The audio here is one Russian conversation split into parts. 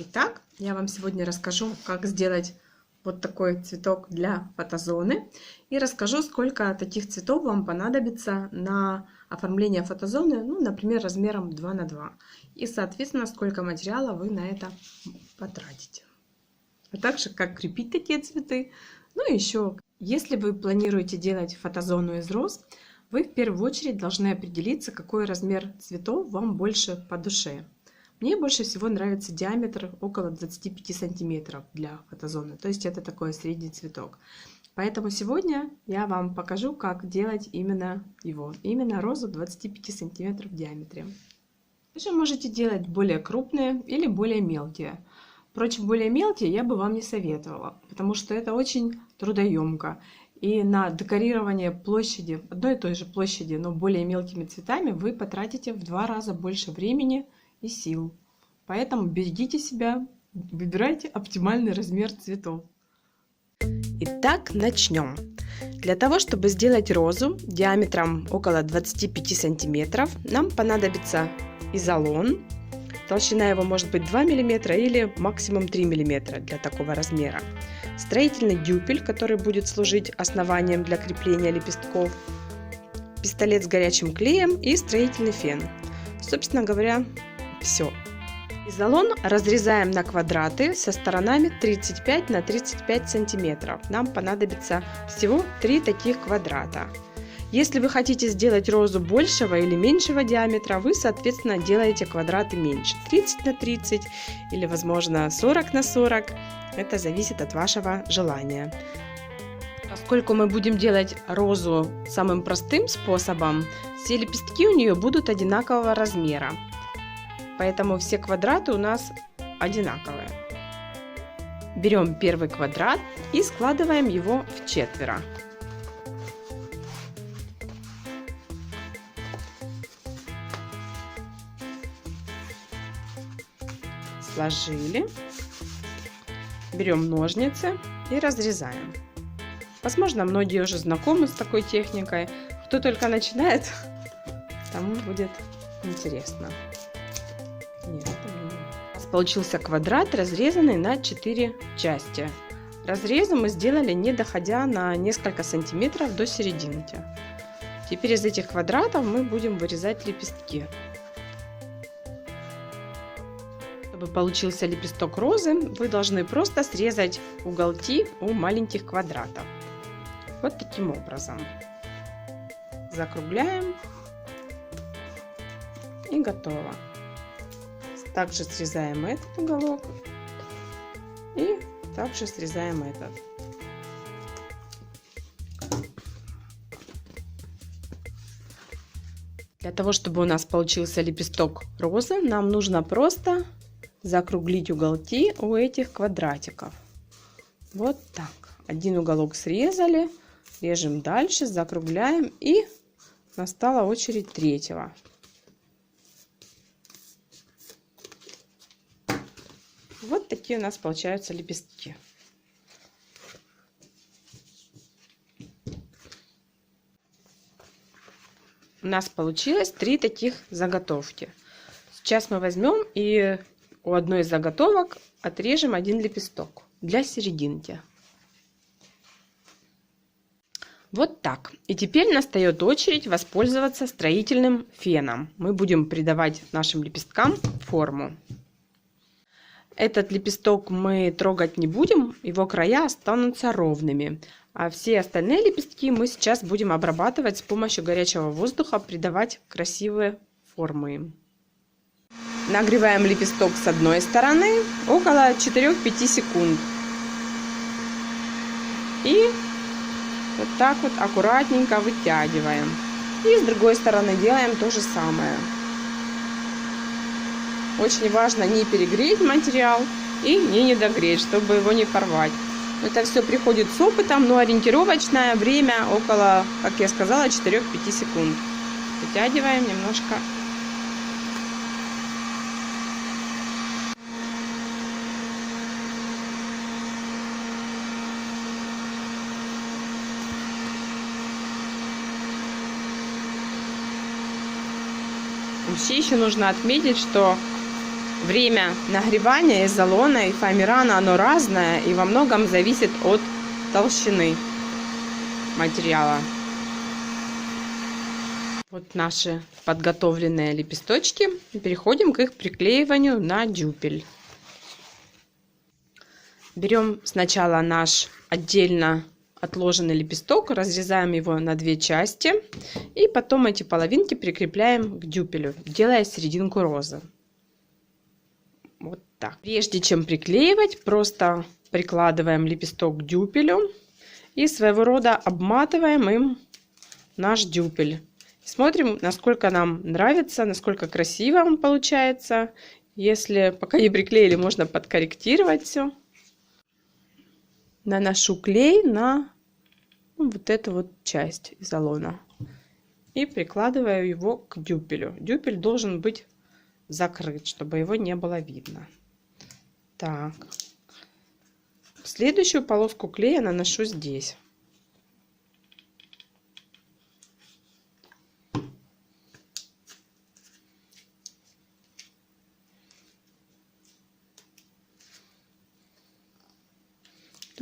Итак, я вам сегодня расскажу, как сделать вот такой цветок для фотозоны. И расскажу, сколько таких цветов вам понадобится на оформление фотозоны, ну, например, размером 2 на 2. И, соответственно, сколько материала вы на это потратите. А также, как крепить такие цветы. Ну и еще, если вы планируете делать фотозону из роз, вы в первую очередь должны определиться, какой размер цветов вам больше по душе. Мне больше всего нравится диаметр около 25 сантиметров для фотозоны. То есть это такой средний цветок. Поэтому сегодня я вам покажу, как делать именно его. Именно розу 25 сантиметров в диаметре. Вы же можете делать более крупные или более мелкие. Впрочем, более мелкие я бы вам не советовала, потому что это очень трудоемко. И на декорирование площади, одной и той же площади, но более мелкими цветами, вы потратите в 2 раза больше времени и сил. Поэтому берегите себя, выбирайте оптимальный размер цветов. Итак, начнем. Для того, чтобы сделать розу диаметром около 25 сантиметров, нам понадобится изолон. Толщина его может быть 2 мм или максимум 3 мм для такого размера. Строительный дюпель, который будет служить основанием для крепления лепестков. Пистолет с горячим клеем и строительный фен. Собственно говоря, все. Изолон разрезаем на квадраты со сторонами 35 на 35 сантиметров. Нам понадобится всего 3 таких квадрата. Если вы хотите сделать розу большего или меньшего диаметра, вы, соответственно, делаете квадраты меньше. 30 на 30 или, возможно, 40 на 40. Это зависит от вашего желания. Поскольку мы будем делать розу самым простым способом, все лепестки у нее будут одинакового размера. Поэтому все квадраты у нас одинаковые. Берем первый квадрат и складываем его в четверо. Сложили. Берем ножницы и разрезаем. Возможно, многие уже знакомы с такой техникой. Кто только начинает, тому будет интересно. Нет, у нас получился квадрат, разрезанный на 4 части. Разрезы мы сделали, не доходя на несколько сантиметров до серединки. Теперь из этих квадратов мы будем вырезать лепестки. Чтобы получился лепесток розы, вы должны просто срезать уголки у маленьких квадратов. Вот таким образом. Закругляем. И готово. Также срезаем этот уголок. И также срезаем этот. Для того, чтобы у нас получился лепесток розы, нам нужно просто закруглить уголки у этих квадратиков. Вот так. Один уголок срезали, режем дальше, закругляем, и настала очередь третьего. Вот такие у нас получаются лепестки. У нас получилось 3 таких заготовки. Сейчас мы возьмем и у одной из заготовок отрежем один лепесток для серединки. Вот так. И теперь настает очередь воспользоваться строительным феном. Мы будем придавать нашим лепесткам форму. Этот лепесток мы трогать не будем, его края останутся ровными. А все остальные лепестки мы сейчас будем обрабатывать с помощью горячего воздуха, придавать красивые формы им. Нагреваем лепесток с одной стороны около 4-5 секунд. И вот так вот аккуратненько вытягиваем. И с другой стороны делаем то же самое. Очень важно не перегреть материал и не недогреть, чтобы его не порвать. Это все приходит с опытом, но ориентировочное время около, как я сказала, 4-5 секунд. Вытягиваем немножко. Вообще еще нужно отметить, что время нагревания изолона и фоамирана, оно разное и во многом зависит от толщины материала. Вот наши подготовленные лепесточки. Переходим к их приклеиванию на дюпель. Берем сначала наш отдельно отложенный лепесток, разрезаем его на две части и потом эти половинки прикрепляем к дюпелю, делая серединку розы. Вот так. Прежде чем приклеивать, просто прикладываем лепесток к дюпелю и своего рода обматываем им наш дюпель. Смотрим, насколько нам нравится, насколько красиво он получается. Если пока не приклеили, можно подкорректировать все. Наношу клей на вот эту вот часть изолона и прикладываю его к дюпелю. Дюпель должен быть закрыт, чтобы его не было видно. Так. Следующую полоску клея наношу здесь.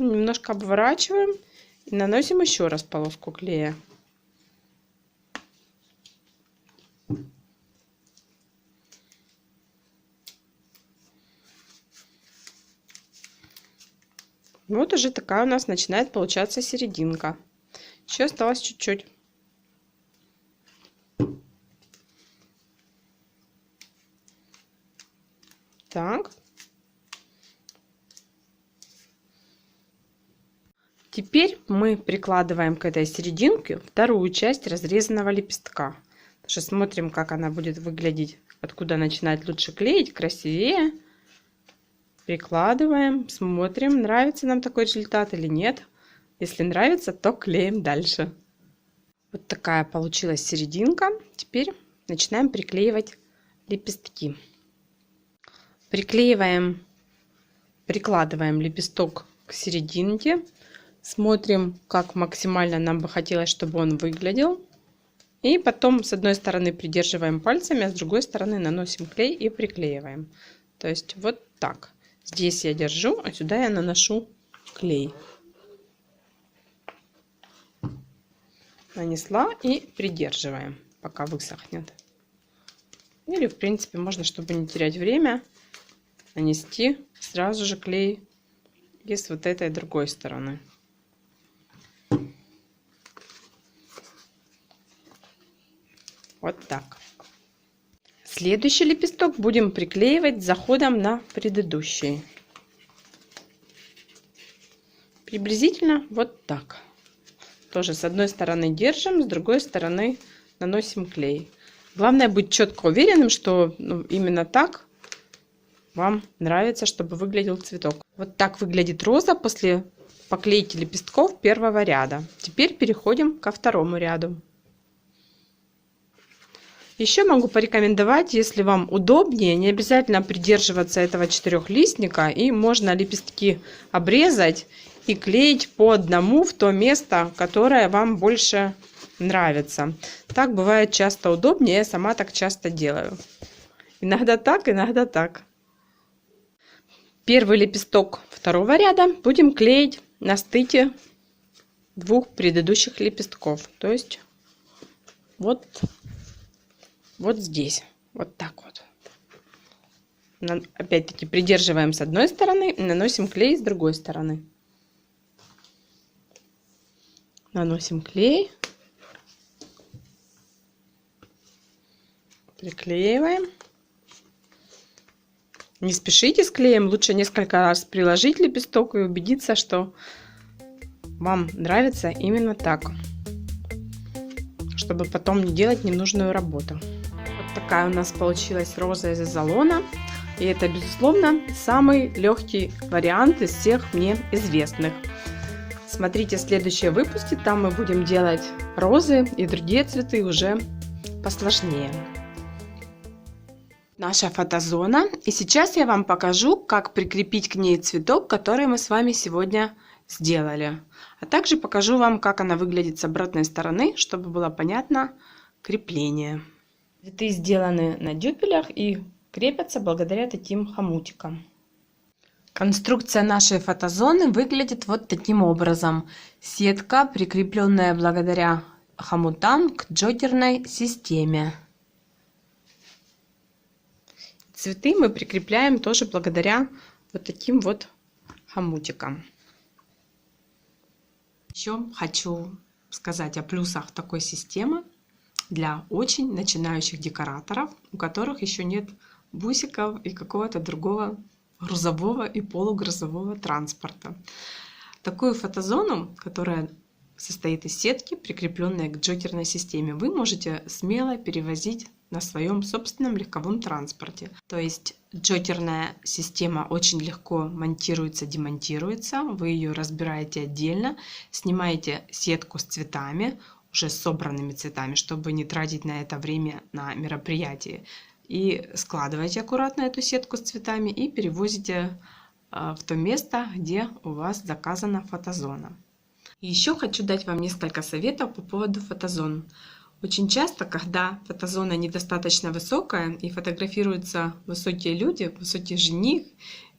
Немножко обворачиваем и наносим еще раз полоску клея. Вот уже такая у нас начинает получаться серединка. Еще осталось чуть-чуть. Так. Теперь мы прикладываем к этой серединке вторую часть разрезанного лепестка. Даже смотрим, как она будет выглядеть, откуда начинать лучше клеить, красивее. Прикладываем, смотрим, нравится нам такой результат или нет. Если нравится, то клеим дальше. Вот такая получилась серединка. Теперь начинаем приклеивать лепестки. Прикладываем лепесток к серединке. Смотрим, как максимально нам бы хотелось, чтобы он выглядел. И потом с одной стороны придерживаем пальцами, а с другой стороны наносим клей и приклеиваем. То есть вот так. Здесь я держу, а сюда я наношу клей. Нанесла и придерживаем, пока высохнет. Или, в принципе, можно, чтобы не терять время, нанести сразу же клей и с вот этой другой стороны. Вот так. Следующий лепесток будем приклеивать заходом на предыдущий. Приблизительно вот так. Тоже с одной стороны держим, с другой стороны наносим клей. Главное быть четко уверенным, что именно так вам нравится, чтобы выглядел цветок. Вот так выглядит роза после поклейки лепестков первого ряда. Теперь переходим ко второму ряду. Еще могу порекомендовать, если вам удобнее, не обязательно придерживаться этого четырехлистника, и можно лепестки обрезать и клеить по одному в то место, которое вам больше нравится. Так бывает часто удобнее, я сама так часто делаю. Иногда так, иногда так. Первый лепесток второго ряда будем клеить на стыке двух предыдущих лепестков. То есть вот здесь. Вот так вот. Опять-таки придерживаем с одной стороны и наносим клей с другой стороны. Наносим клей. Приклеиваем. Не спешите с клеем. Лучше несколько раз приложить лепесток и убедиться, что вам нравится именно так. Чтобы потом не делать ненужную работу. Вот такая у нас получилась роза из изолона. И это, безусловно, самый легкий вариант из всех мне известных. Смотрите следующие выпуски, там мы будем делать розы и другие цветы уже посложнее. Наша фотозона. И сейчас я вам покажу, как прикрепить к ней цветок, который мы с вами сегодня сделали. А также покажу вам, как она выглядит с обратной стороны, чтобы было понятно крепление. Цветы сделаны на дюпелях, и крепятся благодаря таким хомутикам. Конструкция нашей фотозоны выглядит вот таким образом. Сетка, прикрепленная благодаря хомутам к джокерной системе. Цветы мы прикрепляем тоже благодаря вот таким вот хомутикам. Еще хочу сказать о плюсах такой системы для очень начинающих декораторов, у которых еще нет бусиков и какого-то другого грузового и полугрузового транспорта. Такую фотозону, которая состоит из сетки, прикрепленной к джокерной системе, вы можете смело перевозить на своем собственном легковом транспорте. То есть джокерная система очень легко монтируется, демонтируется. Вы ее разбираете отдельно, снимаете сетку с цветами, уже с собранными цветами, чтобы не тратить на это время на мероприятие. И складываете аккуратно эту сетку с цветами и перевозите в то место, где у вас заказана фотозона. И еще хочу дать вам несколько советов по поводу фотозон. Очень часто, когда фотозона недостаточно высокая и фотографируются высокие люди, высокий жених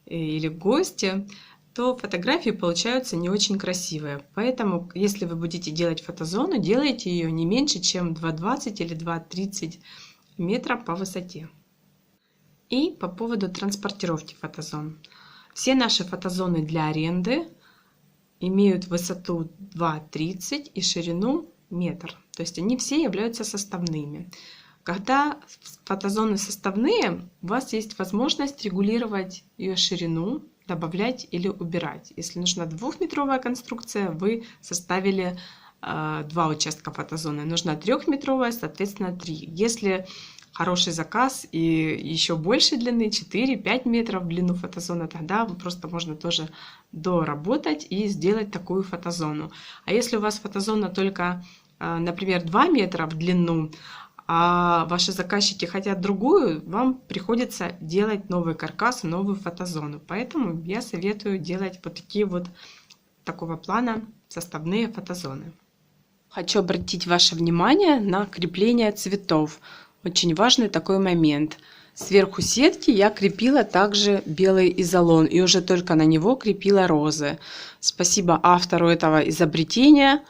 или гости, то фотографии получаются не очень красивые. Поэтому, если вы будете делать фотозону, делайте ее не меньше, чем 2,20 или 2,30 метра по высоте. И по поводу транспортировки фотозон. Все наши фотозоны для аренды имеют высоту 2,30 и ширину метр. То есть они все являются составными. Когда фотозоны составные, у вас есть возможность регулировать ее ширину, добавлять или убирать. Если нужна 2-метровая конструкция, вы составили 2 участка фотозоны. Нужна 3-метровая, соответственно 3. Если хороший заказ и еще больше длины, 4-5 метров в длину фотозоны, тогда просто можно тоже доработать и сделать такую фотозону. А если у вас фотозона только, например, 2 метра в длину, а ваши заказчики хотят другую, вам приходится делать новый каркас, новую фотозону. Поэтому я советую делать вот такие вот такого плана составные фотозоны. Хочу обратить ваше внимание на крепление цветов. Очень важный такой момент. Сверху сетки я крепила также белый изолон и уже только на него крепила розы. Спасибо автору этого изобретения,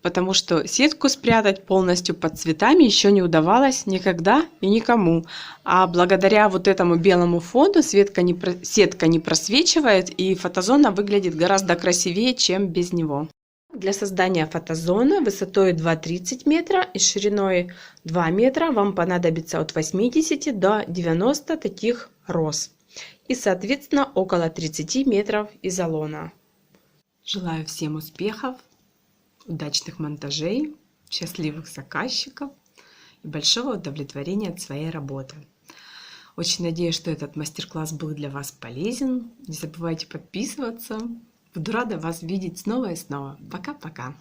потому что сетку спрятать полностью под цветами еще не удавалось никогда и никому. А благодаря вот этому белому фону сетка не просвечивает и фотозона выглядит гораздо красивее, чем без него. Для создания фотозоны высотой 2,30 метра и шириной 2 метра вам понадобится от 80 до 90 таких роз. И, соответственно, около 30 метров изолона. Желаю всем успехов, удачных монтажей, счастливых заказчиков и большого удовлетворения от своей работы. Очень надеюсь, что этот мастер-класс был для вас полезен. Не забывайте подписываться. Буду рада вас видеть снова и снова. Пока-пока.